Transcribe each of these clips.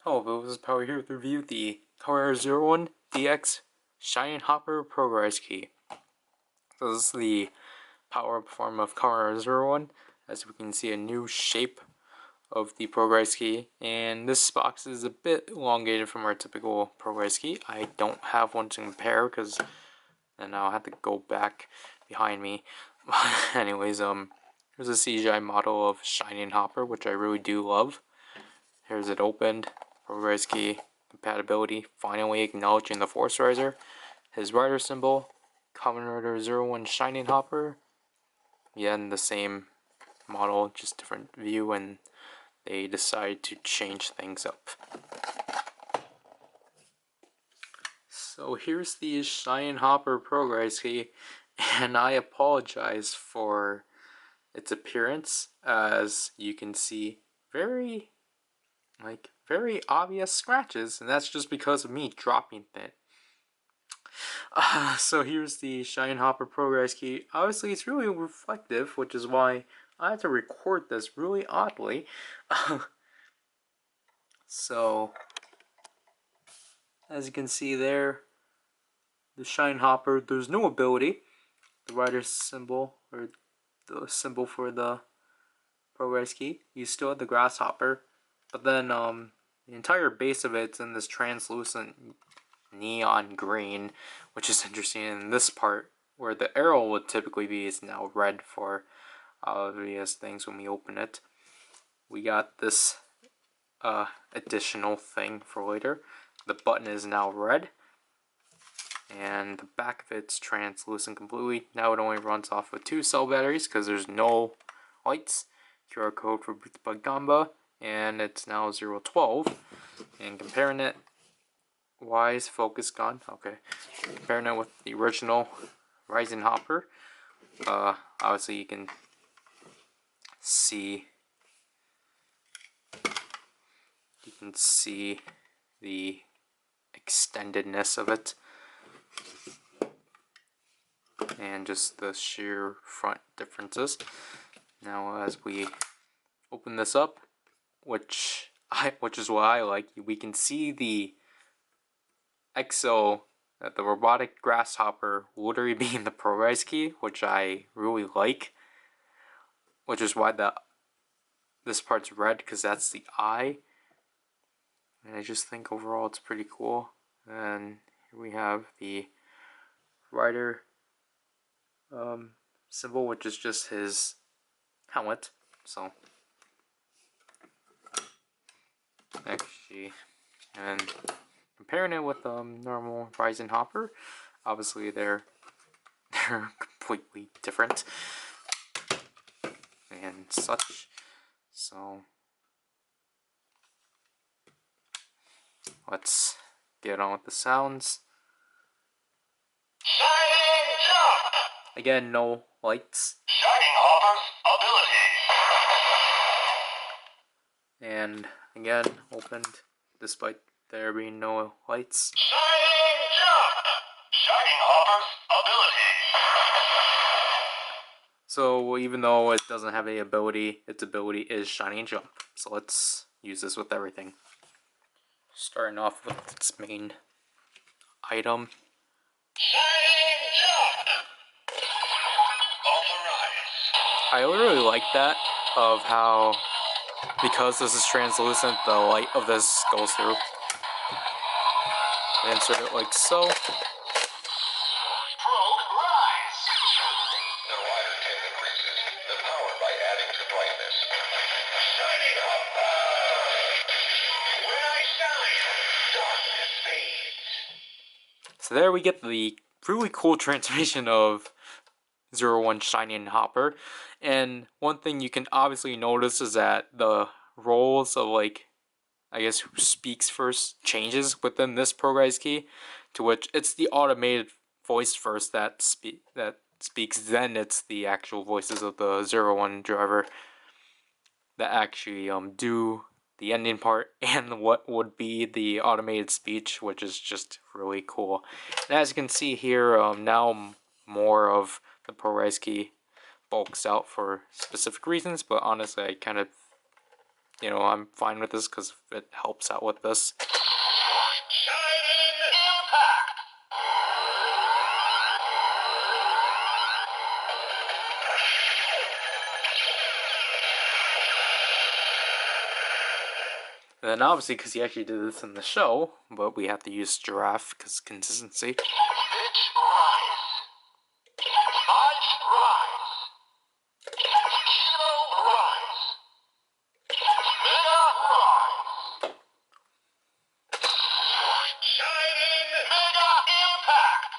Hello, this is Power here to review the Kamen Rider Zero-One DX Shining Hopper Progrise Key. So this is the power-up form of Kamen Rider Zero-One. As we can see, a new shape of the Progrise Key, and this box is a bit elongated from our typical Progrise Key. I don't have one to compare because then I'll have to go back behind me. Anyways, here's a CGI model of Shining Hopper, which I really do love. Here's it opened. Progrise Key, compatibility, finally acknowledging the Force Riser, his rider symbol, Kamen Rider Zero-One Shining Hopper, again the same model, just different view, and they decide to change things up. So here's the Shining Hopper Progrise Key, and I apologize for its appearance, as you can see very obvious scratches, and that's just because of me dropping it. So here's the Shining Hopper Progrise Key. Obviously it's really reflective, which is why I had to record this really oddly. So as you can see there, the Shining Hopper, there's no ability. The rider symbol, or the symbol for the Progrise Key, you still have the grasshopper, but then the entire base of it's in this translucent neon green, which is interesting. In this part, where the arrow would typically be, is now red for obvious things when we open it. We got this additional thing for later. The button is now red, and the back of it's translucent completely. Now it only runs off of 2 cell batteries because there's no lights. QR code for Bug Gamba, and it's now 012. And comparing it, why is focus gone? Okay, comparing it with the original Rising Hopper, obviously you can see the extendedness of it, and just the sheer front differences. Now as we open this up, which is what I like, we can see the the robotic grasshopper literally being the Progrise Key, which I really like, which is why this part's red, because that's the eye, and I just think overall it's pretty cool. And here we have the rider symbol, which is just his helmet. So actually, and comparing it with normal Rising Hopper, obviously they're completely different and such. So let's get on with the sounds. Shining Jump! Again, no lights. Shining Hopper's ability. And again, opened despite there being no lights. Shining Jump! Shining Hopper's ability. So even though it doesn't have any ability, its ability is Shining Jump. So let's use this with everything. Starting off with its main item. Shining Jump! Authorize. I really like that, of how, because this is translucent, the light of this goes through. Insert it like so. Progrise. The rider can increases the power by adding to brightness. Shining Hopper! When I shine, darkness fades. So there we get the really cool transformation of Zero-One Shining Hopper. And one thing you can obviously notice is that the roles of, like, I guess who speaks first changes within this Progrise Key, to which it's the automated voice first that speaks, then it's the actual voices of the Zero-One driver that actually do the ending part and what would be the automated speech, which is just really cool. And as you can see here, now more of the Progrise Key bulks out for specific reasons, but honestly I kind of you know, I'm fine with this because it helps out with this. Shining impact. And then obviously, because he actually did this in the show, but we have to use giraffe because consistency. Bitch rise. Ice rise. Kilo rise. Mega rise. Shining mega impact.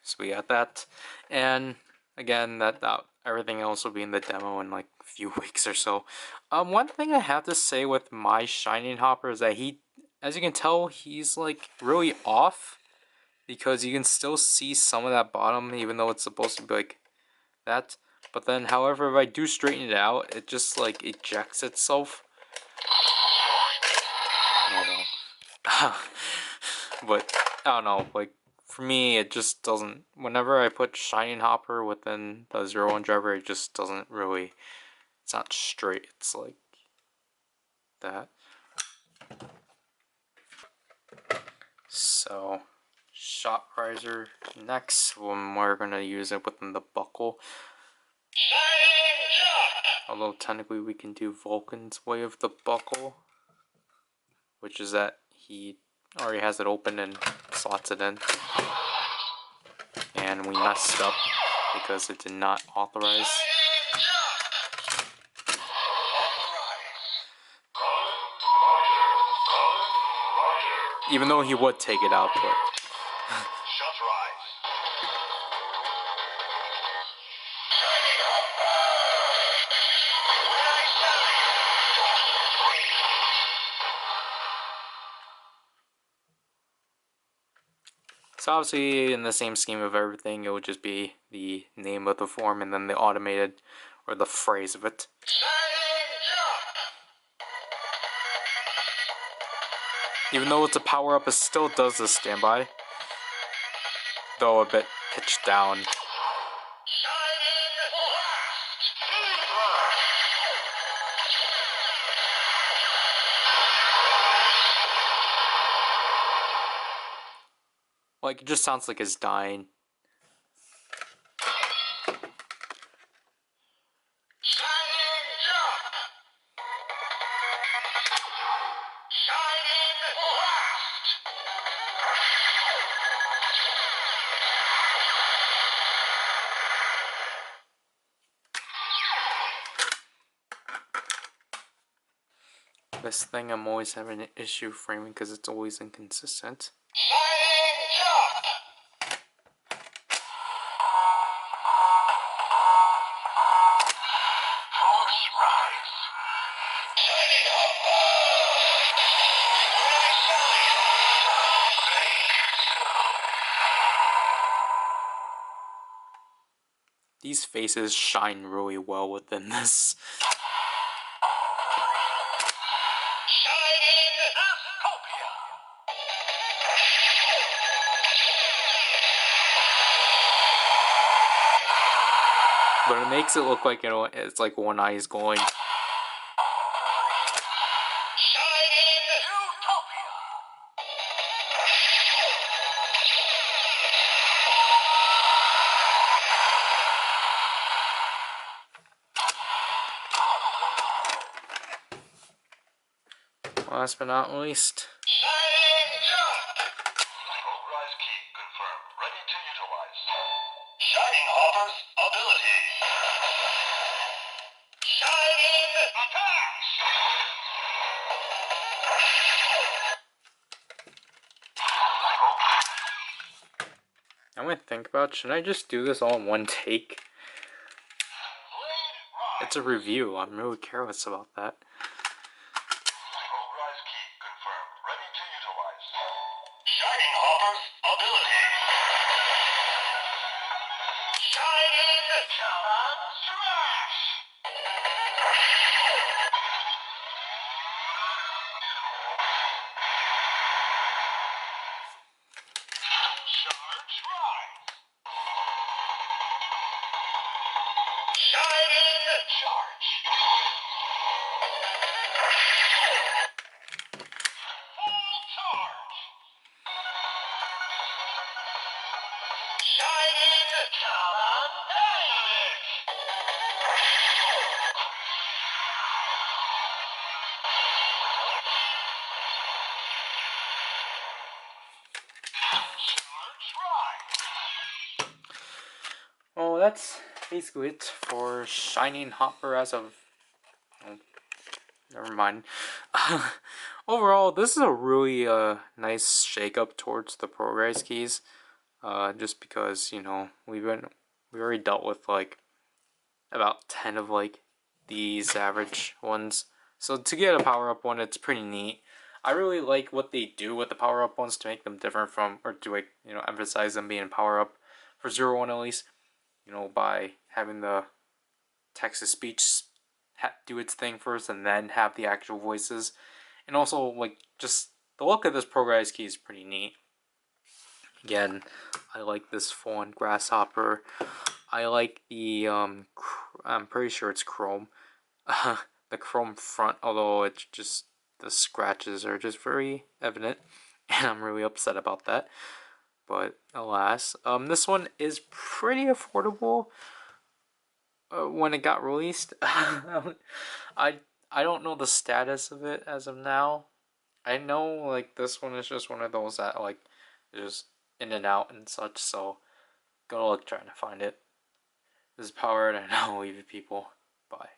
So we got that, and again, that everything else will be in the demo in like a few weeks or so. One thing I have to say with my Shining Hopper is that he, as you can tell, he's like really off because you can still see some of that bottom, even though it's supposed to be like that. But then, however, if I do straighten it out, it just like ejects itself. But I don't know, like for me it just doesn't, whenever I put Shining Hopper within the Zero-One driver, it just doesn't really, it's not straight, it's like that. So shot riser next, when we're gonna use it within the buckle. Shining jump. Although technically we can do Vulcan's way of the buckle, which is that he already has it open and slots it in. And we messed up because it did not authorize. Shining jump. Even though he would take it out, but Shut rise. Shining hopper. When I shine. so obviously in the same scheme of everything, it would just be the name of the form and then the automated or the phrase of it. Shining jump. Even though it's a power up, it still does the standby, though a bit pitched down. Shining blast. Like it just sounds like it's dying. Shining jump. Shining blast. This thing I'm always having an issue framing because it's always inconsistent. Shining jump. Force rise. Shining hopper. When I shine. These faces shine really well within this. Shining dystopia. But it makes it look like, you know, it's like one eye is going. Shining utopia. Last but not least, Shining jump. Progrise key confirmed. Ready to utilize. Shining hopper's ability. Shining attacks. I'm gonna think about, should I just do this all in one take? Blade rise. It's a review, I'm really careless about that. Progrise key confirmed. Ready to utilize. Shining hopper's ability. Shining smash. Rise. Shining charge. Full charge. Shining Kamen Rider. Charge rise. Well, that's basically it for Shining Hopper as of. Oh, never mind. Overall, this is a really nice shake-up towards the Progrise keys. Just because, you know, we already dealt with like about 10 of like these average ones. So to get a power-up one, it's pretty neat. I really like what they do with the power-up ones to make them different from, or to like, you know, emphasize them being power-up for Zero-One at least. You know, by having the text-to-speech do its thing first and then have the actual voices. And also, like, just the look of this Progrise key is pretty neat. Again, I like this full-on grasshopper. I like the, I'm pretty sure it's chrome. The chrome front, although it's just, the scratches are just very evident. And I'm really upset about that. But alas, this one is pretty affordable. When it got released, I don't know the status of it as of now. I know like this one is just one of those that like is in and out and such. So good luck trying to find it. This is PowerRider, and I'll leave you people. Bye.